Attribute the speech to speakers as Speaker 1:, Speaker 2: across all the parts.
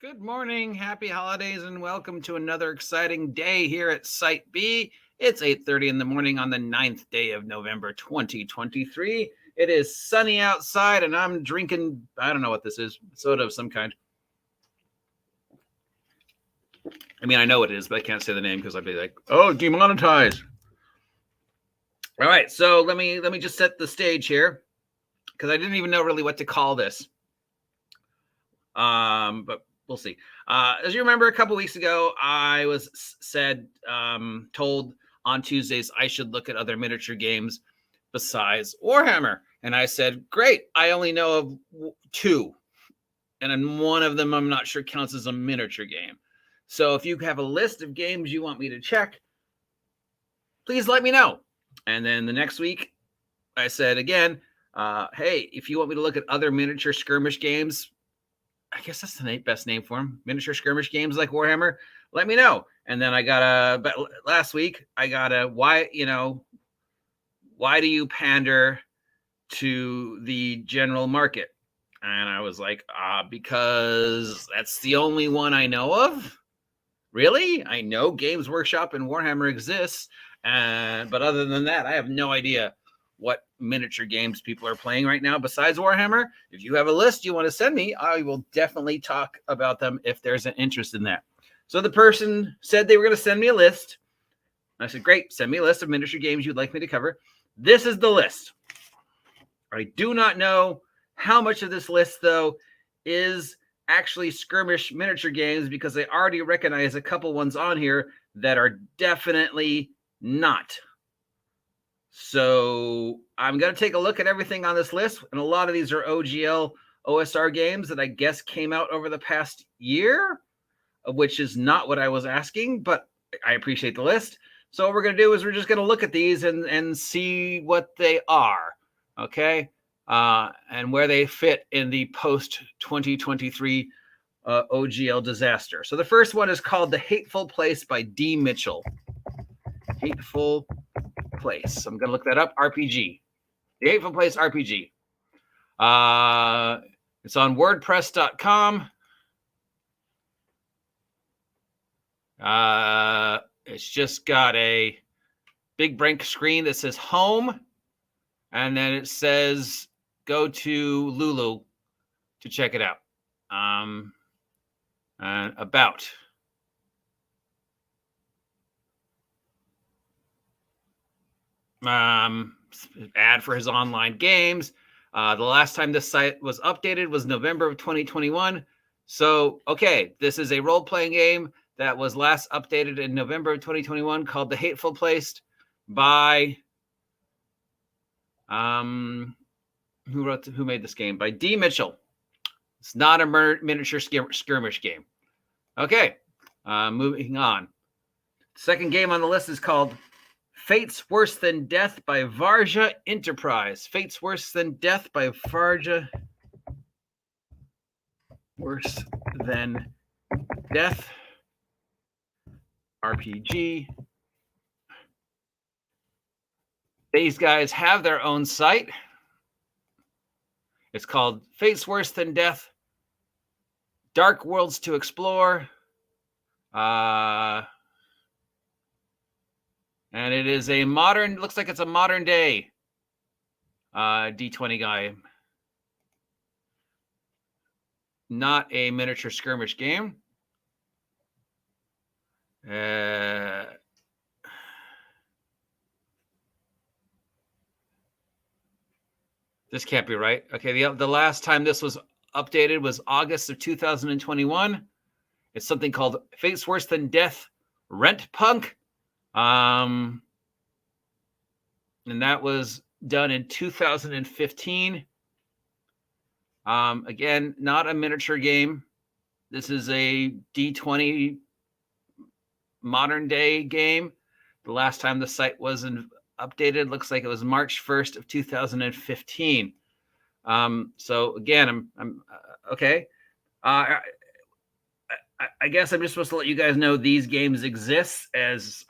Speaker 1: Good morning, happy holidays, and welcome to another exciting day here at Site B. It's 8:30 in the morning on the 9th day of November 2023. It is sunny outside, and I'm drinking, I don't know what this is, soda of some kind. I mean, I know what it is, but I can't say the name because I'd be like, oh, demonetized. All right, so let me just set the stage here because I didn't even know really what to call this. But we'll see. As you remember, a couple weeks ago, I was told on Tuesdays I should look at other miniature games besides Warhammer. And I said, great, I only know of two. And then one of them I'm not sure counts as a miniature game. So if you have a list of games you want me to check, please let me know. And then the next week, I said again, hey, if you want me to look at other miniature skirmish games, I guess that's the best name for them, miniature skirmish games like Warhammer, let me know. And then but last week I got why do you pander to the general market? And I was like, because that's the only one I know of. Really? I know Games Workshop and Warhammer exists. But other than that, I have no idea what miniature games people are playing right now besides Warhammer. If you have a list you want to send me, I will definitely talk about them if there's an interest in that. So the person said they were going to send me a list. I said, great, send me a list of miniature games you'd like me to cover. This is the list. I do not know how much of this list, though, is actually skirmish miniature games because I already recognize a couple ones on here that are definitely not. So I'm going to take a look at everything on this list. And a lot of these are OGL, OSR games that I guess came out over the past year, which is not what I was asking, but I appreciate the list. So what we're going to do is we're just going to look at these and see what they are, okay? And where they fit in the post-2023 OGL disaster. So the first one is called The Hateful Place by D. Mitchell. Hateful Place. I'm going to look that up. RPG. The Hateful Place RPG. It's on WordPress.com. It's just got a big blank screen that says home. And then it says go to Lulu to check it out. And about. Ad for his online games. The last time this site was updated was November of 2021. So, okay, this is a role-playing game that was last updated in November of 2021 called The Hateful Place by who made this game? By D. Mitchell. It's not a miniature skirmish game. Okay, moving on. Second game on the list is called Fates Worse Than Death by Varja Enterprise. Fates Worse Than Death by Varja. Worse Than Death. RPG. These guys have their own site. It's called Fates Worse Than Death. Dark Worlds to Explore. And it is a modern, looks like it's a modern day D20 guy. Not a miniature skirmish game. This can't be right. Okay, the last time this was updated was August of 2021. It's something called Fates Worse Than Death Rent Punk. And that was done in 2015. Again, not a miniature game. This is a D20 modern day game. The last time the site was updated looks like it was March 1st of 2015. So again, I'm okay. I guess I'm just supposed to let you guys know these games exist as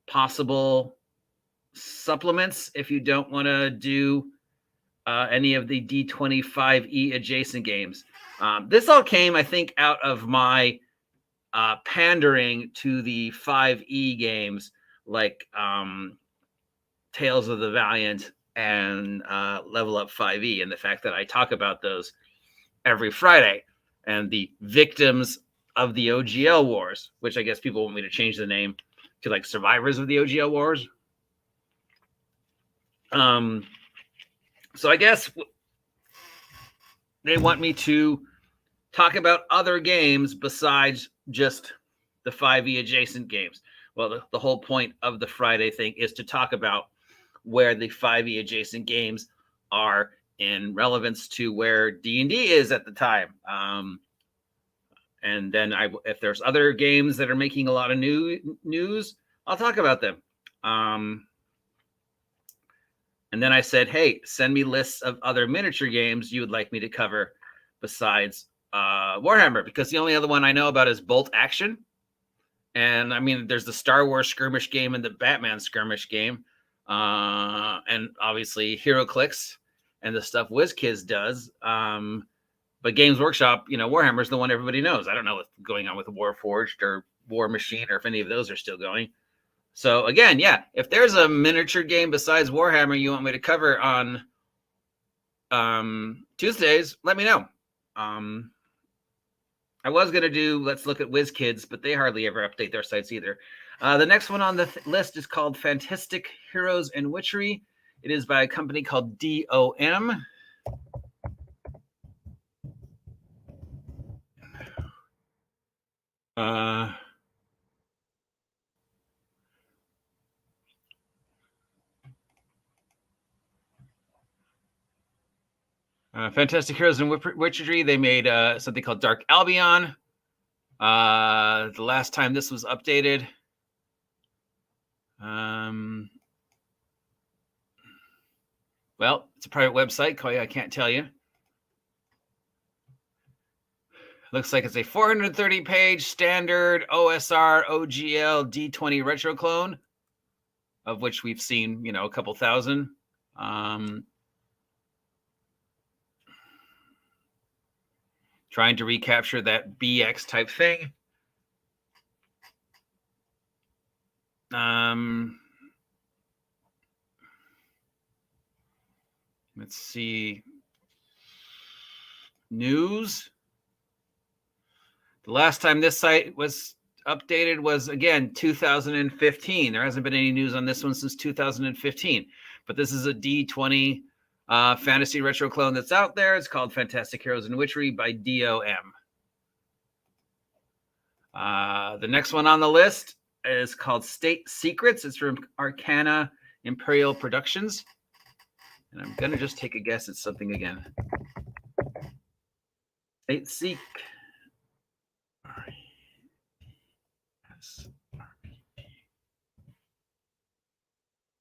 Speaker 1: possible supplements if you don't want to do any of the D25E adjacent games. This all came, I think, out of my pandering to the 5e games like Tales of the Valiant and Level Up 5e, and the fact that I talk about those every Friday, and the victims of the OGL wars, which I guess people want me to change the name to like survivors of the OGL wars. So I guess they want me to talk about other games besides just the 5e adjacent games. Well, the whole point of the Friday thing is to talk about where the 5e adjacent games are in relevance to where D&D is at the time. And then if there's other games that are making a lot of news, I'll talk about them. And then I said, hey, send me lists of other miniature games you would like me to cover besides Warhammer, because the only other one I know about is Bolt Action. And I mean, there's the Star Wars Skirmish game and the Batman Skirmish game. And obviously HeroClix and the stuff WizKids does. But Games Workshop, Warhammer's the one everybody knows. I don't know what's going on with Warforged or War Machine, or if any of those are still going. So again, yeah, if there's a miniature game besides Warhammer you want me to cover on Tuesdays, let me know. I was going to do Let's Look at WizKids, but they hardly ever update their sites either. The next one on the list is called Fantastic Heroes and Witchery. It is by a company called DOM. Fantastic Heroes and Witchery. They made something called Dark Albion. The last time this was updated. Well, it's a private website. I can't tell you. Looks like it's a 430-page standard OSR OGL D20 retro clone, of which we've seen, a couple thousand. Trying to recapture that BX type thing. Let's see. News. The last time this site was updated was, again, 2015. There hasn't been any news on this one since 2015. But this is a D20 fantasy retro clone that's out there. It's called Fantastic Heroes and Witchery by DOM. The next one on the list is called State Secrets. It's from Arcana Imperial Productions. And I'm going to just take a guess at something again. State Secrets.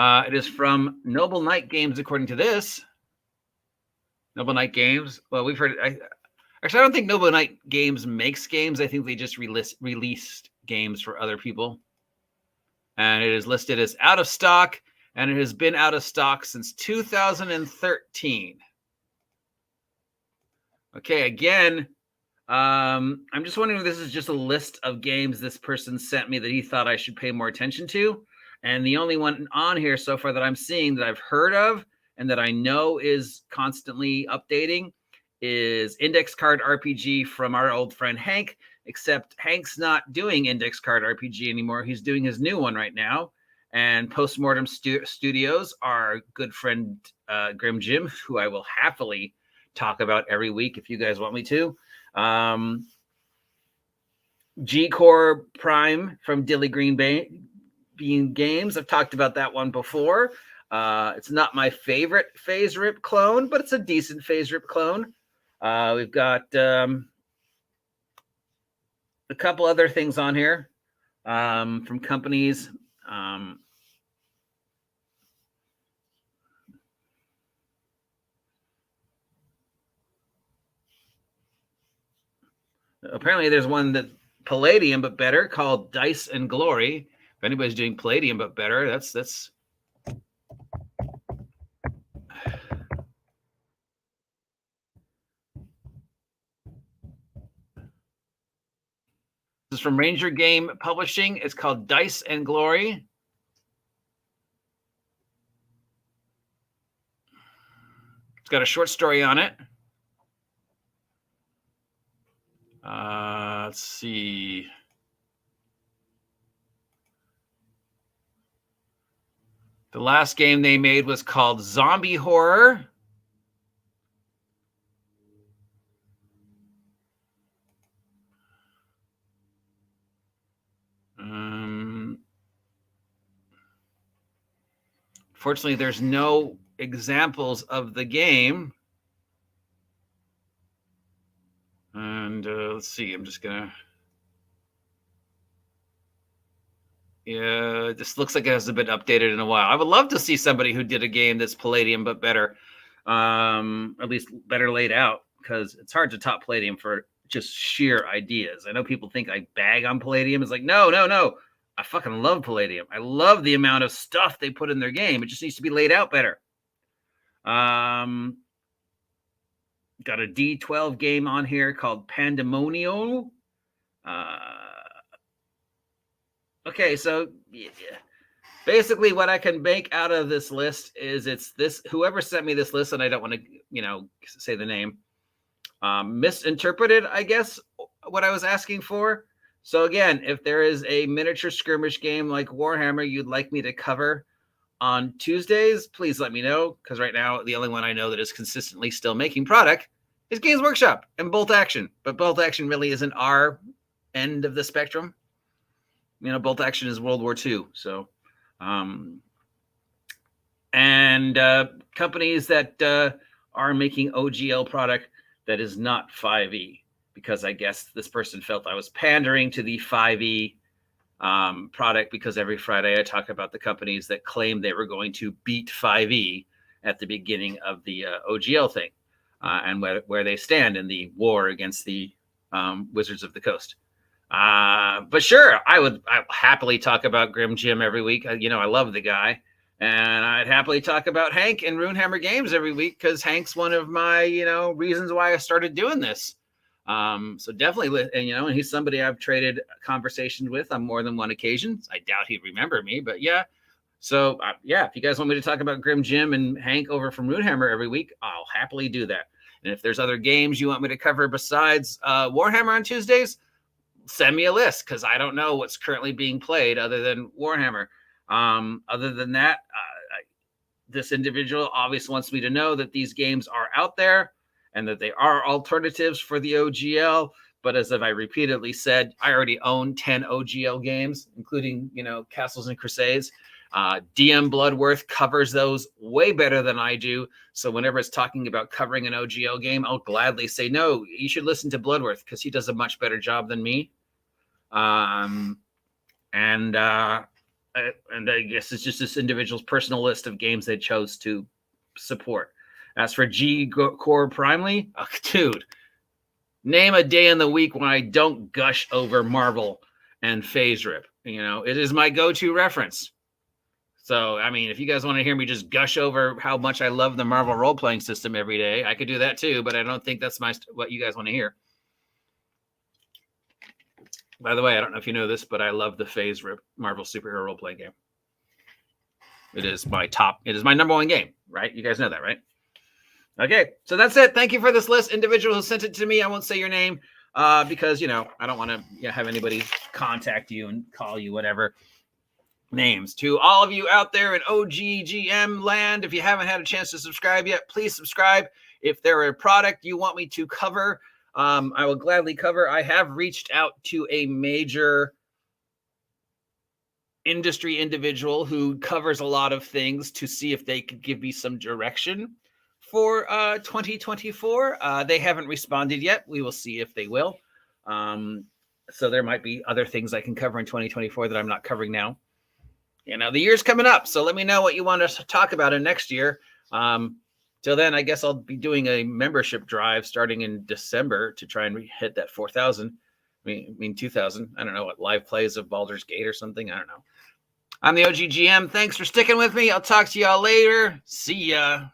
Speaker 1: It is from Noble Knight Games, according to this. Noble Knight Games. Well, we've heard. Actually, I don't think Noble Knight Games makes games. I think they just released games for other people. And it is listed as out of stock, and it has been out of stock since 2013. Okay, again, I'm just wondering if this is just a list of games this person sent me that he thought I should pay more attention to. And the only one on here so far that I'm seeing that I've heard of and that I know is constantly updating is Index Card RPG from our old friend Hank, except Hank's not doing Index Card RPG anymore. He's doing his new one right now. And Postmortem Studios, our good friend Grim Jim, who I will happily talk about every week if you guys want me to. G-Core Prime from Dilly Green Bean Games. I've talked about that one before. It's not my favorite Phase Rip clone, but it's a decent Phase Rip clone. We've got a couple other things on here from companies. Apparently there's one that Palladium but better called Dice and Glory. If anybody's doing Palladium but better, that's is from Ranger Game Publishing. It's called Dice and Glory. It's got a short story on it. Let's see. The last game they made was called Zombie Horror. Fortunately, there's no examples of the game. And let's see, I'm just going to... Yeah, this looks like it hasn't been updated in a while. I would love to see somebody who did a game that's Palladium, but better. At least better laid out, because it's hard to top Palladium for just sheer ideas. I know people think I bag on Palladium. It's like, no. I fucking love Palladium. I love the amount of stuff they put in their game. It just needs to be laid out better. Got a D12 game on here called Pandemonio. Okay, so yeah. Basically what I can make out of this list is it's this, whoever sent me this list, and I don't want to, say the name, misinterpreted, I guess, what I was asking for. So again, if there is a miniature skirmish game like Warhammer you'd like me to cover on Tuesdays, please let me know, because right now the only one I know that is consistently still making product is Games Workshop and Bolt Action. But Bolt Action really isn't our end of the spectrum. Bolt Action is World War II. So, companies that are making OGL product that is not 5e, because I guess this person felt I was pandering to the 5e product, because every Friday I talk about the companies that claim they were going to beat 5e at the beginning of the OGL thing, and where they stand in the war against the Wizards of the Coast. But sure, I'll happily talk about Grim Jim every week. I love the guy, and I'd happily talk about Hank and Runehammer Games every week, because Hank's one of my, reasons why I started doing this. So definitely, and he's somebody I've traded conversations with on more than one occasion. I doubt he'd remember me, but yeah. So if you guys want me to talk about Grim Jim and Hank over from Runehammer every week, I'll happily do that. And if there's other games you want me to cover besides Warhammer on Tuesdays, send me a list, because I don't know what's currently being played other than Warhammer. Other than that, this individual obviously wants me to know that these games are out there and that they are alternatives for the OGL. But as I repeatedly said, I already own 10 OGL games, including, Castles and Crusades. DM Bloodworth covers those way better than I do. So whenever it's talking about covering an OGL game, I'll gladly say, no, you should listen to Bloodworth, because he does a much better job than me. And I guess it's just this individual's personal list of games they chose to support. As for G Core Primely, dude, name a day in the week when I don't gush over Marvel and Phase Rip. It is my go-to reference. So, if you guys want to hear me just gush over how much I love the Marvel role-playing system every day, I could do that too, but I don't think that's what you guys want to hear. By the way, I don't know if you know this, but I love the Phase Rip Marvel superhero role-playing game. It is my number one game, right? You guys know that, right? Okay, so that's it. Thank you for this list. Individual who sent it to me, I won't say your name because, I don't want to have anybody contact you and call you whatever names. To all of you out there in OGGM land, if you haven't had a chance to subscribe yet, please subscribe. If there are a product you want me to cover, I will gladly cover. I have reached out to a major industry individual who covers a lot of things to see if they could give me some direction for 2024. They haven't responded yet. We will see if they will. So there might be other things I can cover in 2024 that I'm not covering now. The year's coming up, so let me know what you want us to talk about in next year. Till then, I guess I'll be doing a membership drive starting in December to try and hit that 4,000. 2,000. I don't know what live plays of Baldur's Gate or something. I don't know. I'm the OGGM. Thanks for sticking with me. I'll talk to y'all later. See ya.